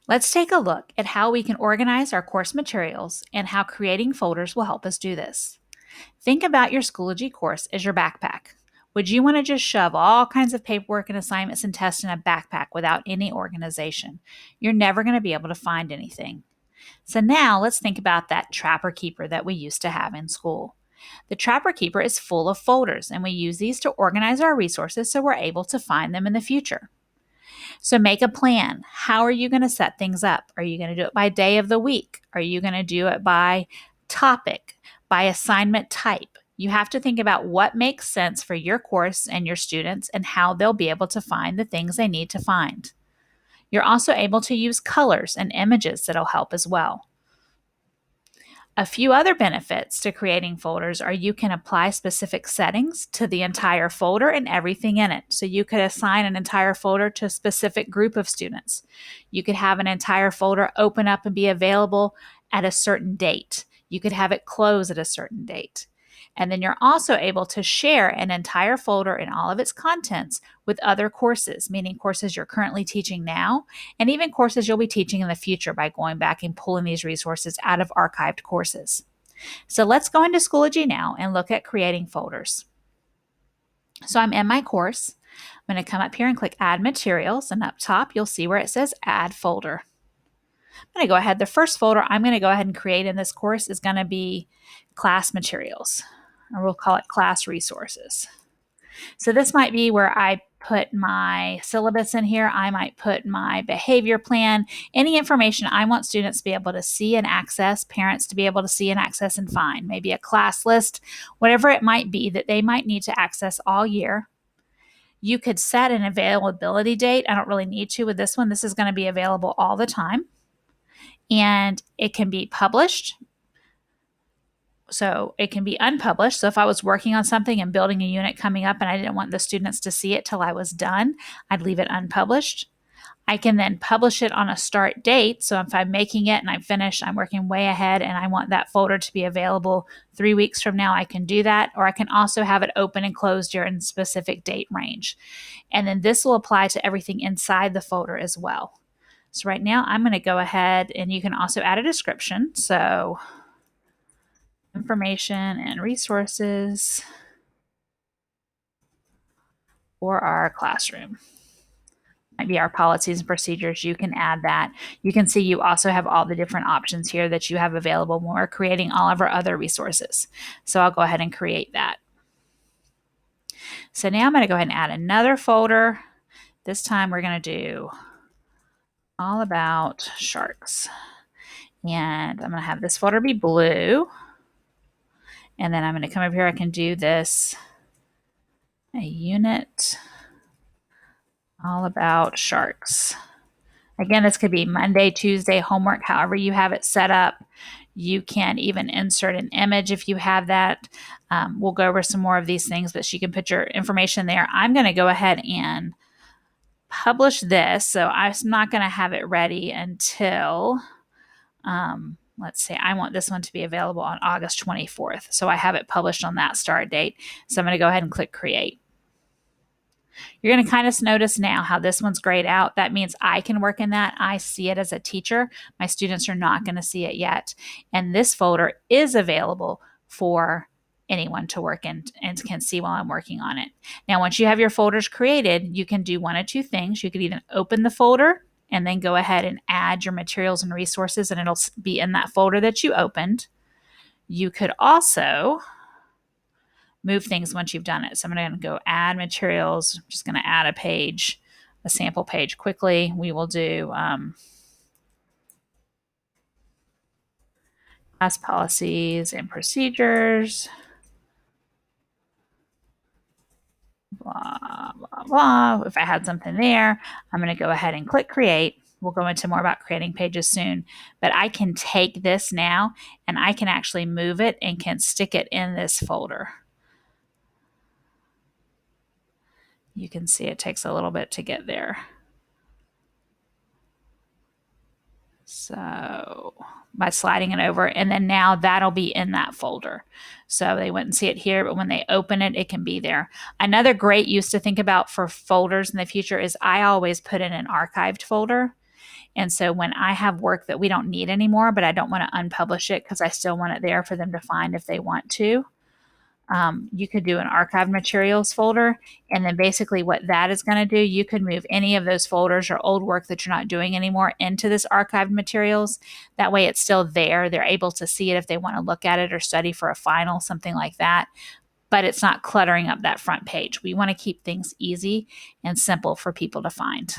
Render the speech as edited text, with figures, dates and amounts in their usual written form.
Let's take a look at how we can organize our course materials and how creating folders will help us do this. Think about your Schoology course as your backpack. Would you want to just shove all kinds of paperwork and assignments and tests in a backpack without any organization? You're never going to be able to find anything. So now let's think about that Trapper Keeper that we used to have in school. The Trapper Keeper is full of folders, and we use these to organize our resources so we're able to find them in the future. So make a plan. How are you going to set things up? Are you going to do it by day of the week? Are you going to do it by topic, by assignment type? You have to think about what makes sense for your course and your students and how they'll be able to find the things they need to find. You're also able to use colors and images that'll help as well. A few other benefits to creating folders are you can apply specific settings to the entire folder and everything in it. So you could assign an entire folder to a specific group of students. You could have an entire folder open up and be available at a certain date. You could have it close at a certain date. And then you're also able to share an entire folder and all of its contents with other courses, meaning courses you're currently teaching now, and even courses you'll be teaching in the future by going back and pulling these resources out of archived courses. So let's go into Schoology now and look at creating folders. So I'm in my course. I'm going to come up here and click Add Materials, and up top you'll see where it says Add Folder. I'm going to go ahead. The first folder I'm going to go ahead and create in this course is going to be Class Materials, or we'll call it Class Resources. So this might be where I put my syllabus in here. I might put my behavior plan, any information I want students to be able to see and access, parents to be able to see and access and find, maybe a class list, whatever it might be that they might need to access all year. You could set an availability date. I don't really need to with this one. This is going to be available all the time. And it can be published. So it can be unpublished. So if I was working on something and building a unit coming up and I didn't want the students to see it till I was done, I'd leave it unpublished. I can then publish it on a start date. So if I'm making it and I'm finished, I'm working way ahead and I want that folder to be available 3 weeks from now, I can do that. Or I can also have it open and closed during a specific date range. And then this will apply to everything inside the folder as well. So right now I'm going to go ahead, and you can also add a description. So information and resources for our classroom. Might be our policies and procedures. You can add that. You can see you also have all the different options here that you have available when we're creating all of our other resources. So I'll go ahead and create that. So now I'm going to go ahead and add another folder. This time we're going to do all about sharks. And I'm going to have this folder be blue. And then I'm going to come over here. I can do this, a unit all about sharks. Again, this could be Monday, Tuesday, homework, however you have it set up. You can even insert an image if you have that. We'll go over some more of these things, but you can put your information there. I'm going to go ahead and publish this. So I'm not going to have it ready until, let's say I want this one to be available on August 24th. So I have it published on that start date. So I'm going to go ahead and click Create. You're going to kind of notice now how this one's grayed out. That means I can work in that. I see it as a teacher. My students are not going to see it yet. And this folder is available for anyone to work in and can see while I'm working on it. Now, once you have your folders created, you can do one of two things. You could either open the folder and then go ahead and add your materials and resources, and it'll be in that folder that you opened. You could also move things once you've done it. So I'm going to go add materials. I'm just going to add a page, a sample page quickly. We will do class policies and procedures, blah, blah, blah. If I had something there, I'm going to go ahead and click create. We'll go into more about creating pages soon, but I can take this now and I can actually move it and can stick it in this folder. You can see it takes a little bit to get there. So by sliding it over, and then now that'll be in that folder. So they wouldn't see it here, but when they open it, it can be there. Another great use to think about for folders in the future is I always put in an archived folder. And so when I have work that we don't need anymore, but I don't want to unpublish it because I still want it there for them to find if they want to, you could do an archived materials folder. And then basically what that is going to do, you could move any of those folders or old work that you're not doing anymore into this archived materials. That way it's still there. They're able to see it if they want to look at it or study for a final, something like that. But it's not cluttering up that front page. We want to keep things easy and simple for people to find.